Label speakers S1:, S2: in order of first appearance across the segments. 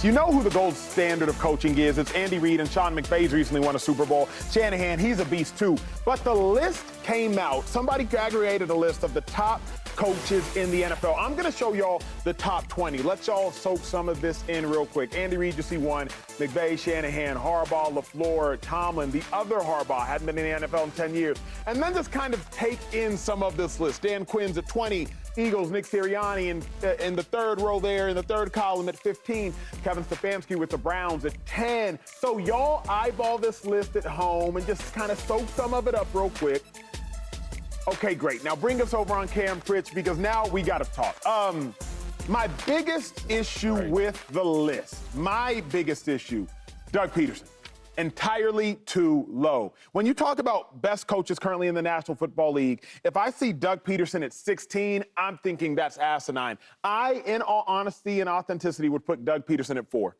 S1: You know who the gold standard of coaching is. It's Andy Reid, and Sean McVay's recently won a Super Bowl. Shanahan, he's a beast too. But the list came out. Somebody aggregated a list of the top coaches in the NFL. I'm going to show y'all the top 20. Let y'all soak some of this in real quick. Andy Reid, you see one. McVay, Shanahan, Harbaugh, LaFleur, Tomlin, the other Harbaugh, hadn't been in the NFL in 10 years. And then just kind of take in some of this list. Dan Quinn's at 20. Eagles, Nick Sirianni in the third row there, in the third column at 15. Kevin Stefanski with the Browns at 10. So y'all eyeball this list at home and just kind of soak some of it up real quick. Okay, great. Now bring us over on Cam Pritch, because now we got to talk. My biggest issue with the list, Doug Peterson. Entirely too low. When you talk about best coaches currently in the National Football League, if I see Doug Peterson at 16, I'm thinking that's asinine. I, in all honesty and authenticity, would put Doug Peterson at 4.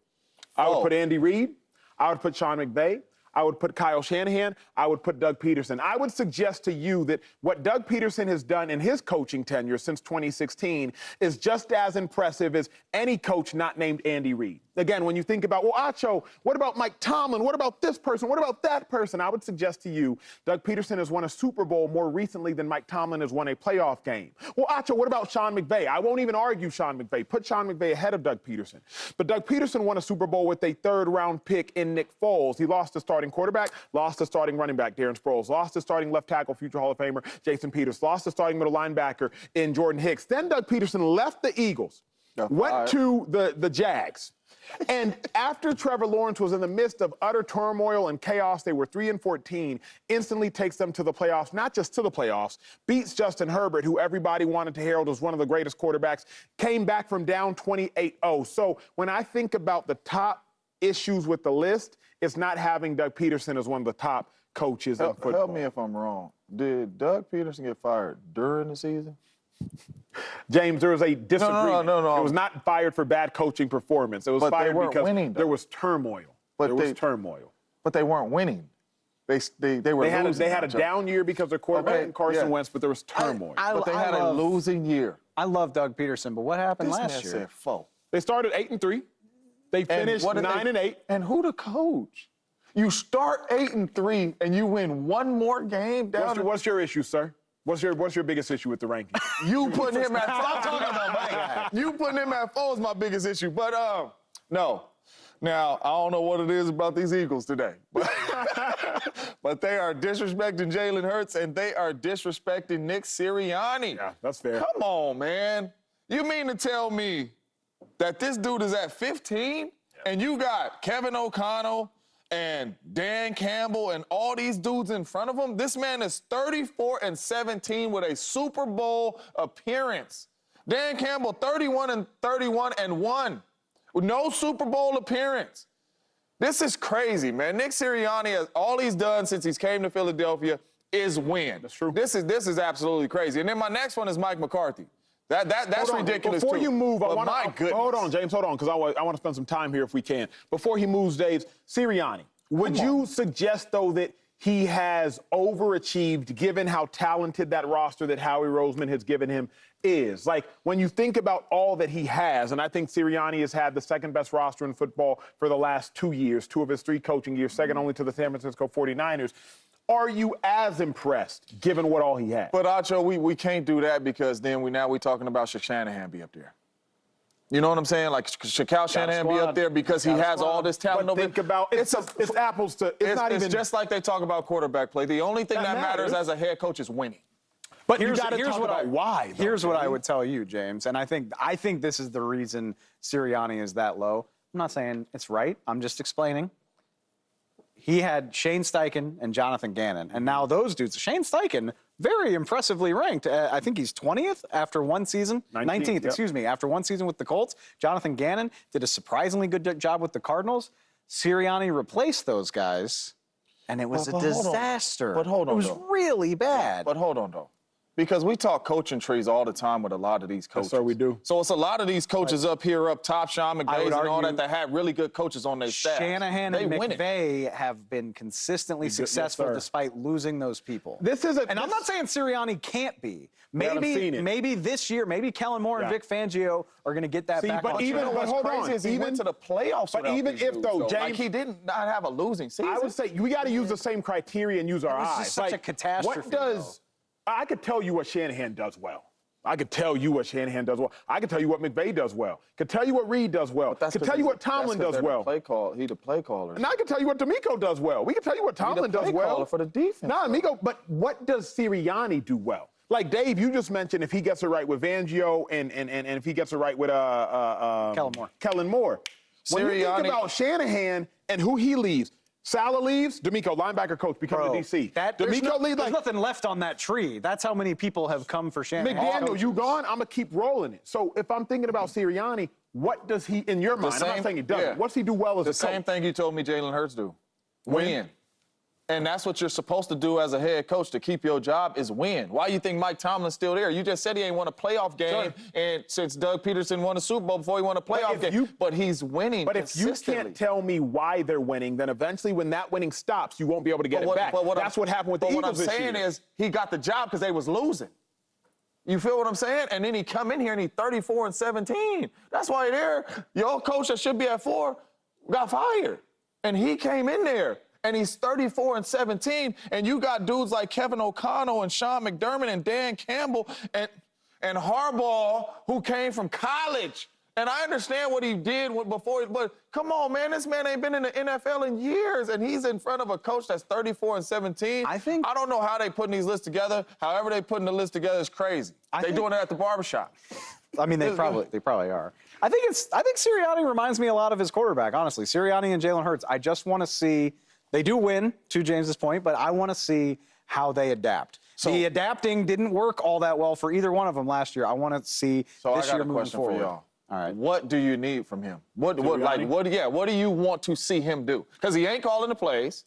S1: I would put Andy Reid. I would put Sean McVay. I would put Kyle Shanahan. I would put Doug Peterson. I would suggest to you that what Doug Peterson has done in his coaching tenure since 2016 is just as impressive as any coach not named Andy Reid. Again, when you think about, well, Acho, what about Mike Tomlin? What about this person? What about that person? I would suggest to you, Doug Peterson has won a Super Bowl more recently than Mike Tomlin has won a playoff game. Well, Acho, what about Sean McVay? I won't even argue Sean McVay. Put Sean McVay ahead of Doug Peterson. But Doug Peterson won a Super Bowl with a third-round pick in Nick Foles. He lost to starting quarterback, lost to starting running back Darren Sproles, lost to starting left tackle, future Hall of Famer Jason Peters, lost to starting middle linebacker in Jordan Hicks. Then Doug Peterson left the Eagles, went to the Jags. And after Trevor Lawrence was in the midst of utter turmoil and chaos, they were 3-14, instantly takes them to the playoffs, not just to the playoffs, beats Justin Herbert, who everybody wanted to herald as one of the greatest quarterbacks, came back from down 28-0. So when I think about the top issues with the list, it's not having Doug Peterson as one of the top coaches in football.
S2: Help me if I'm wrong. Did Doug Peterson get fired during the season?
S1: James, there was a disagreement.
S2: No.
S1: It was not fired for bad coaching performance. It was fired because there was turmoil. But
S2: they weren't winning. They were losing.
S1: They had a down year because of quarterback and Carson Wentz, but there was turmoil.
S2: But they had a losing year.
S3: I love Doug Peterson, but what happened last year?
S2: Said 4.
S1: They started 8-3. They finished 9-8.
S2: And who the coach? You start 8-3 and you win one more game down.
S1: What's your issue, sir? What's your biggest issue with the rankings?
S2: You putting him at 4. Stop talking about Mike. You putting him at 4 is my biggest issue. But no. Now, I don't know what it is about these Eagles today. But they are disrespecting Jalen Hurts, and they are disrespecting Nick Sirianni.
S1: Yeah, that's fair.
S2: Come on, man. You mean to tell me that this dude is at 15, and you got Kevin O'Connell and Dan Campbell and all these dudes in front of him? This man is 34-17 with a Super Bowl appearance. Dan Campbell, 31-31-1 with no Super Bowl appearance. This is crazy, man. Nick Sirianni, all he's done since he's came to Philadelphia is win.
S1: That's true.
S2: This is absolutely crazy. And then my next one is Mike McCarthy. That's ridiculous,
S1: Before
S2: too.
S1: you move,
S2: my goodness.
S1: Hold on, James, because I want to spend some time here if we can. Before he moves, Dave, Sirianni, would you suggest, though, that he has overachieved given how talented that roster that Howie Roseman has given him is? Like, when you think about all that he has, and I think Sirianni has had the second-best roster in football for the last 2 years, 2 of his 3 coaching years, second only to the San Francisco 49ers. Are you as impressed, given what all he had?
S2: But, Acho, we can't do that because then we're talking about should Shanahan be up there. You know what I'm saying? Like, should Kyle Shanahan be up there because he has all this talent?
S1: But think about it's apples to
S2: it's just like they talk about quarterback play. The only thing that matters as a head coach is winning.
S1: But here's what why.
S3: Here's what I would tell you, James, and I think this is the reason Sirianni is that low. I'm not saying it's right. I'm just explaining. He had Shane Steichen and Jonathan Gannon, and now those dudes, Shane Steichen, very impressively ranked. I think he's 20th after one season. 19th, excuse me, after one season with the Colts. Jonathan Gannon did a surprisingly good job with the Cardinals. Sirianni replaced those guys, and it was a disaster.
S2: But hold on,
S3: it was really bad.
S2: But hold on, though. Because we talk coaching trees all the time with a lot of these coaches.
S1: Yes, sir, we do.
S2: So it's a lot of these coaches up here, up top, Sean McVay and all
S3: argue
S2: that have really good coaches on their staff.
S3: Shanahan
S2: They
S3: and
S2: win it.
S3: McVay have been consistently
S1: Yes,
S3: successful
S1: sir.
S3: despite losing those people.
S1: And
S3: I'm not saying Sirianni can't be.
S1: haven't seen it.
S3: Maybe this year, maybe Kellen Moore and
S1: Yeah.
S3: Vic Fangio are going to get that
S1: See,
S3: back.
S1: but
S3: on
S1: even-
S3: track.
S1: but hold
S2: crazy
S1: on,
S2: is he
S1: even-
S2: went to the playoffs.
S1: but
S2: without
S1: even
S2: these
S1: if,
S2: dudes,
S1: though,
S2: like
S1: James-
S2: he did not have a losing season.
S1: I would say we got to use the same criteria and use our
S3: was
S1: eyes.
S3: just such a catastrophe,
S1: What does I could tell you what Shanahan does well. I could tell you what Shanahan does well. I could tell you what McVay does well. Could tell you what Reid does well. Could tell you what Tomlin does well.
S2: He the play caller.
S1: And I can tell you what D'Amico does well. We can tell you what Tomlin does
S2: play
S1: well.
S2: caller for the defense,
S1: Nah, Amico, but what does Sirianni do well? Like Dave, you just mentioned if he gets it right with Fangio and if he gets it right with Kellen Moore. When you think
S2: Sirianni-
S1: about Shanahan and who he leaves, Salah leaves, D'Amico, linebacker coach, becomes
S3: Bro,
S1: the DC.
S3: there's
S1: D'Amico leaves,
S3: there's nothing left on that tree. That's how many people have come for Shanahan.
S1: McDaniel, you gone? I'm gonna keep rolling it. So if I'm thinking about Sirianni, what does he, in your mind? I'm not saying he doesn't.
S2: yeah.
S1: What's he do well as
S2: The
S1: a coach?
S2: same thing you told me Jalen Hurts do. Win. And that's what you're supposed to do as a head coach to keep your job is win. Why you think Mike Tomlin's still there? You just said he ain't won a playoff game, and since Doug Peterson won a Super Bowl before he won a playoff game. But he's winning
S1: But if you can't tell me why they're winning, then eventually when that winning stops, you won't be able to get it back. That's what happened with the Eagles
S2: But what I'm
S1: this
S2: saying
S1: year.
S2: is he got the job because they was losing. You feel what I'm saying? And then he come in here and he 34-17. That's why there, your coach that should be at 4 got fired. And he came in there. And he's 34-17, and you got dudes like Kevin O'Connell and Sean McDermott and Dan Campbell and Harbaugh who came from college. And I understand what he did before, but come on, man, this man ain't been in the NFL in years, and he's in front of a coach that's 34-17. I don't know how they putting these lists together. However they putting the list together is crazy. They doing it at the barbershop.
S3: I mean, they probably are. I think Sirianni reminds me a lot of his quarterback, honestly. Sirianni and Jalen Hurts. I just want to see. They do win, to James's point, but I want to see how they adapt. So the adapting didn't work all that well for either one of them last year. I want to see this year moving forward.
S2: So I got a question for y'all.
S3: All right.
S2: What do you need from him? What do you want to see him do? Because he ain't calling the plays.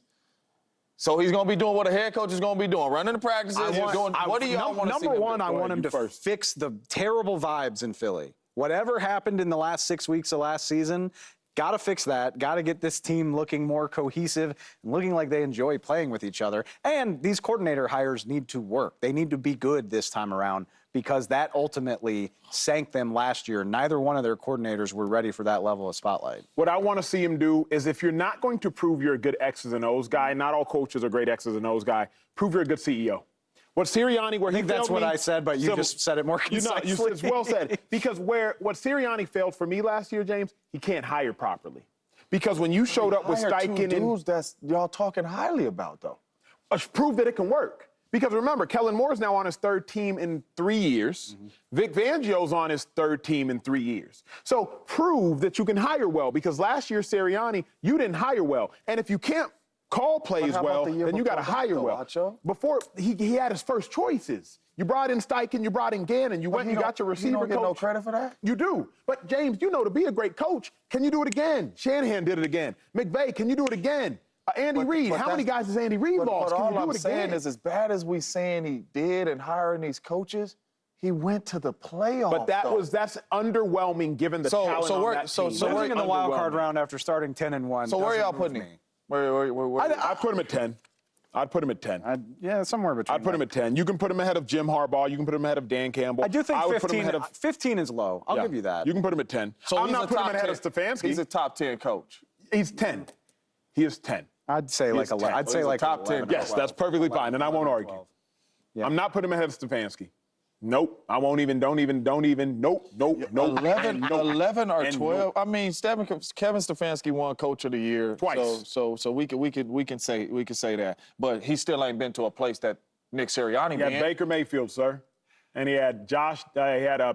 S2: So he's going to be doing what a head coach is going to be doing, running the practices. What do y'all want to see him do?
S3: Number one, I want him to fix the terrible vibes in Philly. Whatever happened in the last 6 weeks of last season, got to fix that. Got to get this team looking more cohesive and looking like they enjoy playing with each other. And these coordinator hires need to work. They need to be good this time around because that ultimately sank them last year. Neither one of their coordinators were ready for that level of spotlight.
S1: What I want to see him do is if you're not going to prove you're a good X's and O's guy, not all coaches are great X's and O's guy, prove you're a good CEO. What Sirianni, where
S3: I think that's what I said, but you just said it more concisely.
S1: It's well said. Because what Sirianni failed for me last year, James, he can't hire properly. Because when you showed up with Steichen and
S2: dudes that's y'all talking highly about, though.
S1: Prove that it can work. Because remember, Kellen Moore's now on his third team in 3 years. Vic Fangio's on his third team in 3 years. So prove that you can hire well. Because last year, Sirianni, you didn't hire well. And if you can't call plays well, then you got to hire well.
S2: Acho?
S1: Before, he had his first choices. You brought in Steichen, you brought in Gannon, you went and you got your receiver coach.
S2: You don't get no credit for that?
S1: You do. But, James, you know, to be a great coach, can you do it again? Shanahan did it again. McVay, can you do it again? Andy Reid, how many guys has Andy Reid lost?
S2: But
S1: can you
S2: all
S1: do
S2: I'm
S1: it
S2: saying
S1: again?
S2: is as bad as we saying he did in hiring these coaches, he went to the playoffs.
S1: But that's underwhelming given the talent on that team.
S3: So we're in the wild card round after starting 10-1.
S2: So where y'all putting him?
S1: I'd put him at 10. I'd put him at 10.
S3: Yeah, somewhere between.
S1: I'd put him at 10. You can put him ahead of Jim Harbaugh. You can put him ahead of Dan Campbell.
S3: I do think
S1: would put him
S3: 15,
S1: ahead of,
S3: 15 is low. I'll give you that.
S1: You can put him at 10.
S2: So
S1: I'm not putting him ahead of Stefanski.
S2: He's a top 10 coach.
S1: He's 10. He is 10.
S3: I'd say like 11. I'd say like
S2: top 10.
S1: Yes, that's perfectly fine, and I won't
S3: 11,
S1: argue.
S3: Yeah.
S1: I'm not putting him ahead of Stefanski. Nope. I won't even, don't even. Nope.
S2: 11 or 12. I mean, Kevin Stefanski won Coach of the Year
S1: twice.
S2: So we can say that. But he still ain't been to a place that Nick Sirianni
S1: He had Baker Mayfield, sir, and he had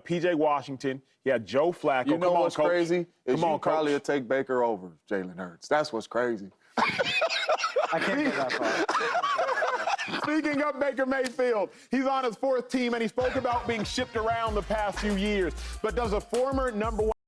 S1: P.J. Washington. He had Joe Flacco.
S2: You know what's crazy?
S1: Come on,
S2: probably
S1: coach.
S2: will take Baker over Jalen Hurts. That's what's crazy.
S3: I can't go that far.
S1: Speaking of Baker Mayfield, he's on his fourth team, and he spoke about being shipped around the past few years. But does a former number one